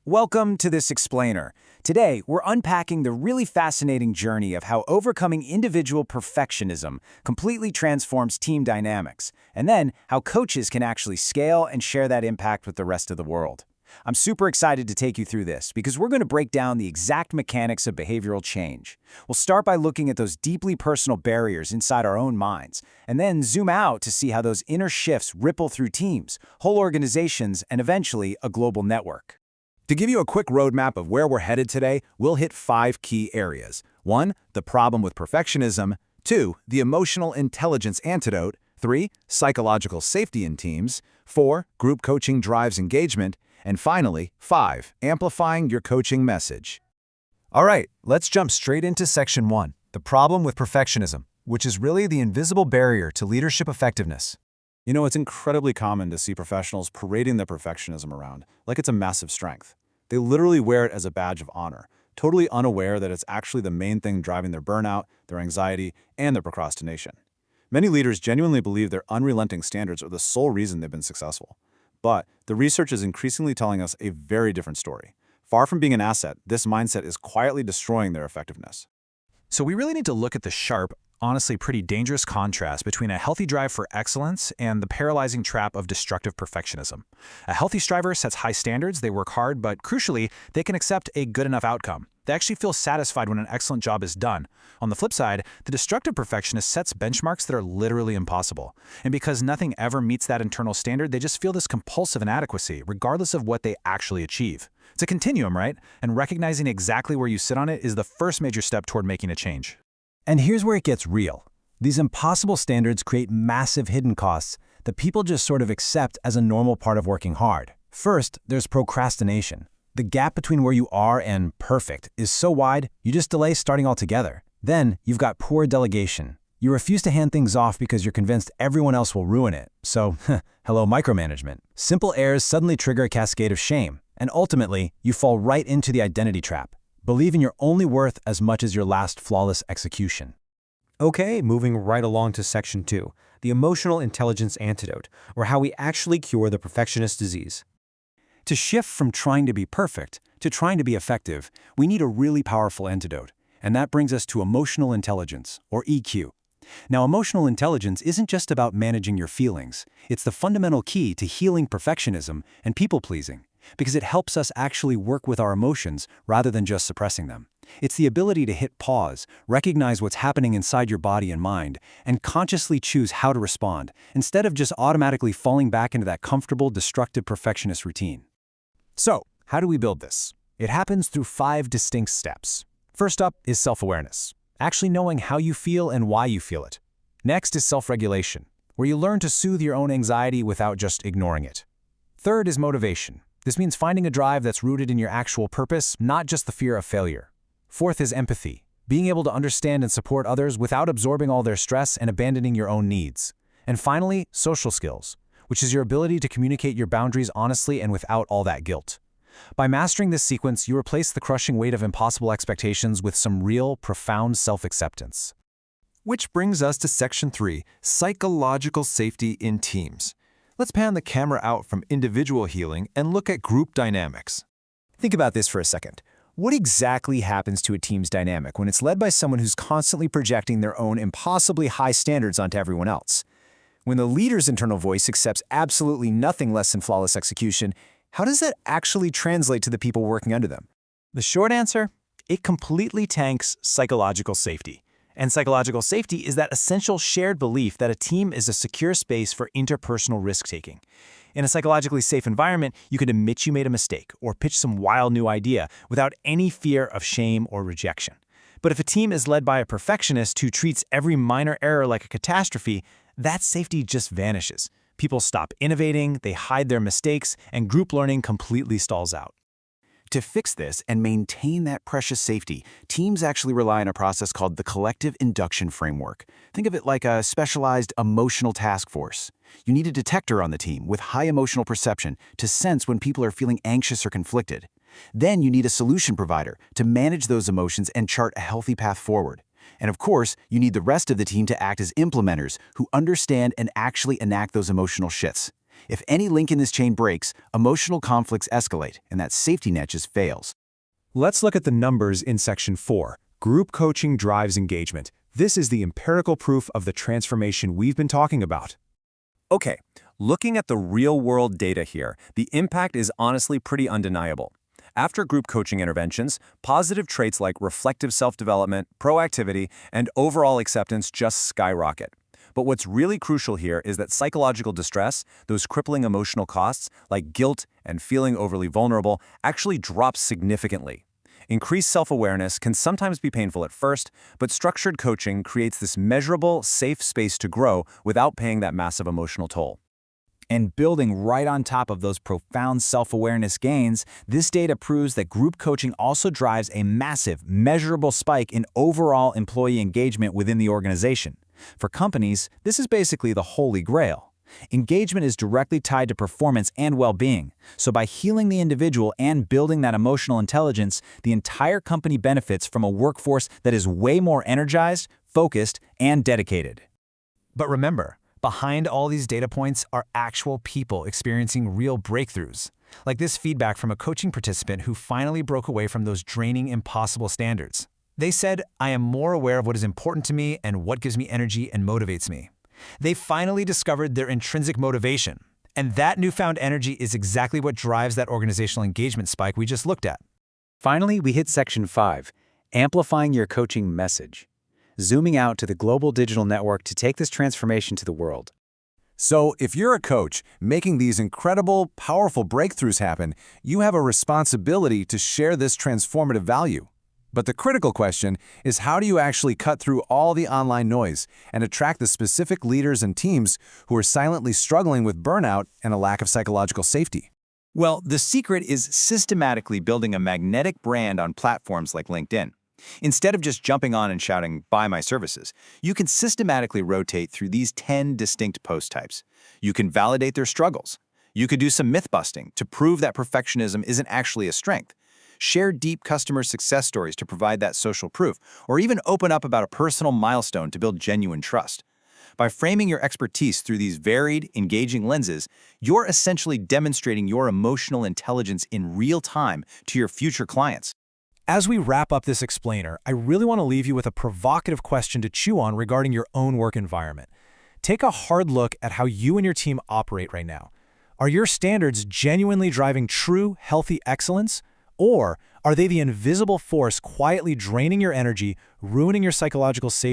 Welcome to this explainer. Today, we're unpacking the really fascinating journey of how overcoming individual perfectionism completely transforms team dynamics, and then how coaches can actually scale and share that impact with the rest of the world. I'm super excited to take you through this because we're going to break down the exact mechanics of behavioral change. We'll start by looking at those deeply personal barriers inside our own minds, and then zoom out to see how those inner shifts ripple through teams, whole organizations, and eventually a global network. To give you a quick roadmap of where we're headed today, we'll hit 5 key areas. 1. The problem with perfectionism. 2. The emotional intelligence antidote. 3. Psychological safety in teams. 4. Group coaching drives engagement. And finally, 5. Amplifying your coaching message. All right, let's jump straight into Section 1, the problem with perfectionism, which is really the invisible barrier to leadership effectiveness. You know, it's incredibly common to see professionals parading their perfectionism around, like it's a massive strength. They literally wear it as a badge of honor, totally unaware that it's actually the main thing driving their burnout, their anxiety, and their procrastination. Many leaders genuinely believe their unrelenting standards are the sole reason they've been successful. But the research is increasingly telling us a very different story. Far from being an asset, this mindset is quietly destroying their effectiveness. So we really need to look at the sharp, honestly pretty dangerous contrast between a healthy drive for excellence and the paralyzing trap of destructive perfectionism. A healthy striver sets high standards, they work hard, but crucially, they can accept a good enough outcome. They actually feel satisfied when an excellent job is done. On the flip side, the destructive perfectionist sets benchmarks that are literally impossible. And because nothing ever meets that internal standard, they just feel this compulsive inadequacy, regardless of what they actually achieve. It's a continuum, right? And recognizing exactly where you sit on it is the first major step toward making a change. And here's where it gets real. These impossible standards create massive hidden costs that people just sort of accept as a normal part of working hard. First, there's procrastination. The gap between where you are and perfect is so wide, you just delay starting altogether. Then, you've got poor delegation. You refuse to hand things off because you're convinced everyone else will ruin it. So, hello micromanagement. Simple errors suddenly trigger a cascade of shame, and ultimately, you fall right into the identity trap, believing you're only worth as much as your last flawless execution. Okay, moving right along to Section 2, the emotional intelligence antidote, or how we actually cure the perfectionist disease. To shift from trying to be perfect to trying to be effective, we need a really powerful antidote, and that brings us to emotional intelligence, or EQ. Now, emotional intelligence isn't just about managing your feelings. It's the fundamental key to healing perfectionism and people-pleasing, because it helps us actually work with our emotions rather than just suppressing them. It's the ability to hit pause, recognize what's happening inside your body and mind, and consciously choose how to respond, instead of just automatically falling back into that comfortable, destructive perfectionist routine. So, how do we build this? It happens through 5 distinct steps. First up is self-awareness, actually knowing how you feel and why you feel it. Next is self-regulation, where you learn to soothe your own anxiety without just ignoring it. Third is motivation. This means finding a drive that's rooted in your actual purpose, not just the fear of failure. Fourth is empathy, being able to understand and support others without absorbing all their stress and abandoning your own needs. And finally, social skills, which is your ability to communicate your boundaries honestly and without all that guilt. By mastering this sequence, you replace the crushing weight of impossible expectations with some real, profound self-acceptance. Which brings us to Section 3, psychological safety in teams. Let's pan the camera out from individual healing and look at group dynamics. Think about this for a second. What exactly happens to a team's dynamic when it's led by someone who's constantly projecting their own impossibly high standards onto everyone else? When the leader's internal voice accepts absolutely nothing less than flawless execution, how does that actually translate to the people working under them? The short answer? It completely tanks psychological safety. And psychological safety is that essential shared belief that a team is a secure space for interpersonal risk-taking. In a psychologically safe environment, you can admit you made a mistake or pitch some wild new idea without any fear of shame or rejection. But if a team is led by a perfectionist who treats every minor error like a catastrophe, that safety just vanishes. People stop innovating, they hide their mistakes, and group learning completely stalls out. To fix this and maintain that precious safety, teams actually rely on a process called the collective induction framework. Think of it like a specialized emotional task force. You need a detector on the team with high emotional perception to sense when people are feeling anxious or conflicted. Then you need a solution provider to manage those emotions and chart a healthy path forward. And of course, you need the rest of the team to act as implementers who understand and actually enact those emotional shifts. If any link in this chain breaks, emotional conflicts escalate, and that safety net just fails. Let's look at the numbers in Section 4. Group coaching drives engagement. This is the empirical proof of the transformation we've been talking about. Okay, looking at the real-world data here, the impact is honestly pretty undeniable. After group coaching interventions, positive traits like reflective self-development, proactivity, and overall acceptance just skyrocket. But what's really crucial here is that psychological distress, those crippling emotional costs like guilt and feeling overly vulnerable, actually drop significantly. Increased self-awareness can sometimes be painful at first, but structured coaching creates this measurable, safe space to grow without paying that massive emotional toll. And building right on top of those profound self-awareness gains, this data proves that group coaching also drives a massive, measurable spike in overall employee engagement within the organization. For companies, this is basically the holy grail. Engagement is directly tied to performance and well-being, so by healing the individual and building that emotional intelligence, the entire company benefits from a workforce that is way more energized, focused, and dedicated. But remember, behind all these data points are actual people experiencing real breakthroughs, like this feedback from a coaching participant who finally broke away from those draining, impossible standards. They said, "I am more aware of what is important to me and what gives me energy and motivates me." They finally discovered their intrinsic motivation, and that newfound energy is exactly what drives that organizational engagement spike we just looked at. Finally, we hit Section 5, amplifying your coaching message. Zooming out to the global digital network to take this transformation to the world. So, if you're a coach making these incredible, powerful breakthroughs happen, you have a responsibility to share this transformative value. But the critical question is, how do you actually cut through all the online noise and attract the specific leaders and teams who are silently struggling with burnout and a lack of psychological safety? Well, the secret is systematically building a magnetic brand on platforms like LinkedIn. Instead of just jumping on and shouting, "Buy my services," you can systematically rotate through these 10 distinct post types. You can validate their struggles. You could do some myth-busting to prove that perfectionism isn't actually a strength. Share deep customer success stories to provide that social proof, or even open up about a personal milestone to build genuine trust. By framing your expertise through these varied, engaging lenses, you're essentially demonstrating your emotional intelligence in real time to your future clients. As we wrap up this explainer, I really want to leave you with a provocative question to chew on regarding your own work environment. Take a hard look at how you and your team operate right now. Are your standards genuinely driving true, healthy excellence? Or are they the invisible force quietly draining your energy, ruining your psychological safety,